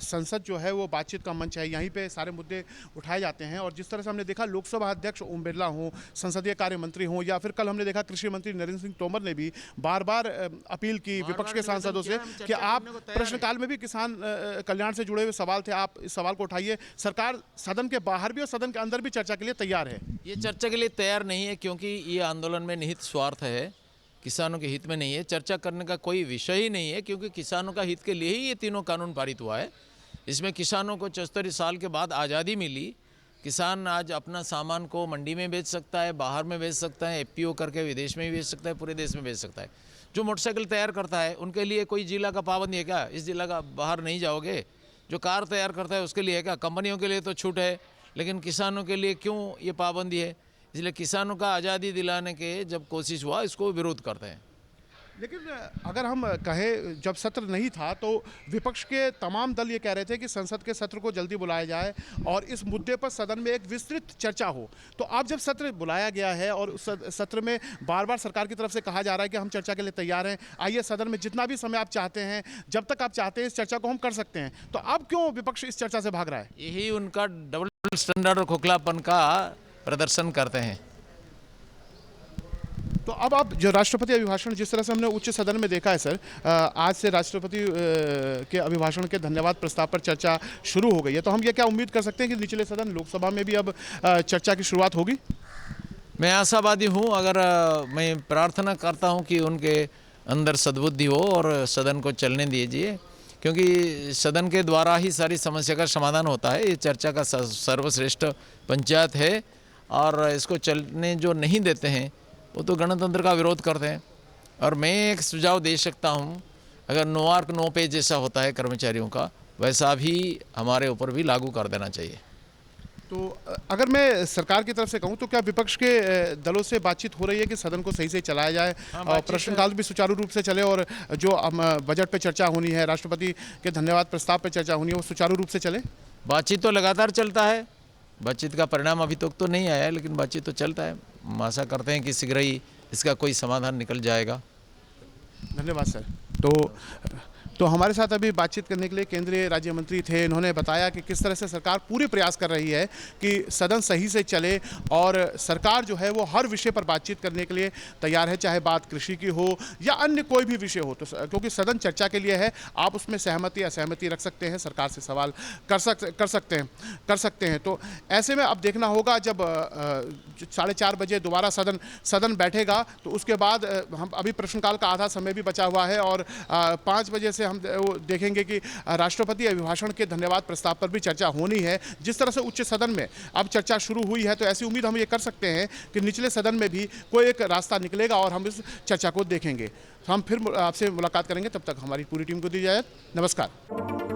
संसद जो है वो बातचीत का मंच है, यहीं पे सारे मुद्दे उठाए जाते हैं। और जिस तरह से हमने देखा लोकसभा अध्यक्ष ओम बिरला हों, संसदीय कार्य मंत्री हों, या फिर कल हमने देखा कृषि मंत्री नरेंद्र सिंह तोमर ने भी बार बार अपील की विपक्ष के सांसदों से कि आप प्रश्नकाल में भी किसान कल्याण से जुड़े हुए सवाल थे, आप इस सवाल को उठाइए। सरकार सदन के बाहर भी और सदन के अंदर भी चर्चा के लिए तैयार है। ये चर्चा के लिए तैयार नहीं है क्योंकि ये आंदोलन में निहित स्वार्थ है, किसानों के हित में नहीं है। चर्चा करने का कोई विषय ही नहीं है क्योंकि किसानों का हित के लिए ही ये तीनों कानून पारित हुआ है। इसमें किसानों को 74 साल के बाद आज़ादी मिली। किसान आज अपना सामान को मंडी में बेच सकता है, बाहर में बेच सकता है, एफपीओ करके विदेश में भी बेच सकता है, पूरे देश में बेच सकता है। जो मोटरसाइकिल तैयार करता है उनके लिए कोई जिला का पाबंदी है क्या? इस जिला का बाहर नहीं जाओगे। जो कार तैयार करता है उसके लिए है क्या? कंपनियों के लिए तो छूट है, लेकिन किसानों के लिए क्यों ये पाबंदी है? इसलिए किसानों का आज़ादी दिलाने के जब कोशिश हुआ इसको विरोध करते हैं। लेकिन अगर हम कहें जब सत्र नहीं था तो विपक्ष के तमाम दल ये कह रहे थे कि संसद के सत्र को जल्दी बुलाया जाए और इस मुद्दे पर सदन में एक विस्तृत चर्चा हो। तो अब जब सत्र बुलाया गया है और उस सत्र में बार बार सरकार की तरफ से कहा जा रहा है कि हम चर्चा के लिए तैयार हैं, आइए सदन में जितना भी समय आप चाहते हैं, जब तक आप चाहते हैं इस चर्चा को हम कर सकते हैं, तो अब क्यों विपक्ष इस चर्चा से भाग रहा है? यही उनका डबल स्टैंडर्ड और खोखलापन का प्रदर्शन करते हैं। तो अब आप जो राष्ट्रपति अभिभाषण जिस तरह से हमने उच्च सदन में देखा है सर, आज से राष्ट्रपति के अभिभाषण के धन्यवाद प्रस्ताव पर चर्चा शुरू हो गई है, तो हम ये क्या उम्मीद कर सकते हैं कि निचले सदन लोकसभा में भी अब चर्चा की शुरुआत होगी? मैं आशावादी हूँ। अगर मैं प्रार्थना करता हूँ कि उनके अंदर सद्बुद्धि हो और सदन को चलने दीजिए, क्योंकि सदन के द्वारा ही सारी समस्या का समाधान होता है। ये चर्चा का सर्वश्रेष्ठ पंचायत है और इसको चलने जो नहीं देते हैं वो तो गणतंत्र का विरोध करते हैं। और मैं एक सुझाव दे सकता हूँ, अगर नो आर्क नो पे जैसा होता है कर्मचारियों का, वैसा भी हमारे ऊपर भी लागू कर देना चाहिए। तो अगर मैं सरकार की तरफ से कहूँ तो क्या विपक्ष के दलों से बातचीत हो रही है कि सदन को सही से चलाया जाए और प्रश्नकाल भी सुचारू रूप से चले, और जो बजट पे चर्चा होनी है, राष्ट्रपति के धन्यवाद प्रस्ताव पे चर्चा होनी है, वो सुचारू रूप से चले? बातचीत तो लगातार चलता है। बातचीत का परिणाम अभी तक तो नहीं आया है, लेकिन बातचीत तो चलता है। हम आशा करते हैं कि शीघ्र ही इसका कोई समाधान निकल जाएगा। धन्यवाद सर। तो हमारे साथ अभी बातचीत करने के लिए केंद्रीय राज्य मंत्री थे। इन्होंने बताया कि किस तरह से सरकार पूरे प्रयास कर रही है कि सदन सही से चले, और सरकार जो है वो हर विषय पर बातचीत करने के लिए तैयार है, चाहे बात कृषि की हो या अन्य कोई भी विषय हो। तो क्योंकि सदन चर्चा के लिए है, आप उसमें सहमति असहमति रख सकते हैं, सरकार से सवाल कर सकते हैं। तो ऐसे में अब देखना होगा जब 4:30 बजे दोबारा सदन बैठेगा, तो उसके बाद हम अभी प्रश्नकाल का आधा समय भी बचा हुआ है, और 5 बजे से हम देखेंगे कि राष्ट्रपति अभिभाषण के धन्यवाद प्रस्ताव पर भी चर्चा होनी है। जिस तरह से उच्च सदन में अब चर्चा शुरू हुई है, तो ऐसी उम्मीद हम ये कर सकते हैं कि निचले सदन में भी कोई एक रास्ता निकलेगा और हम इस चर्चा को देखेंगे। हम फिर आपसे मुलाकात करेंगे, तब तक हमारी पूरी टीम को दी इजाजत। नमस्कार।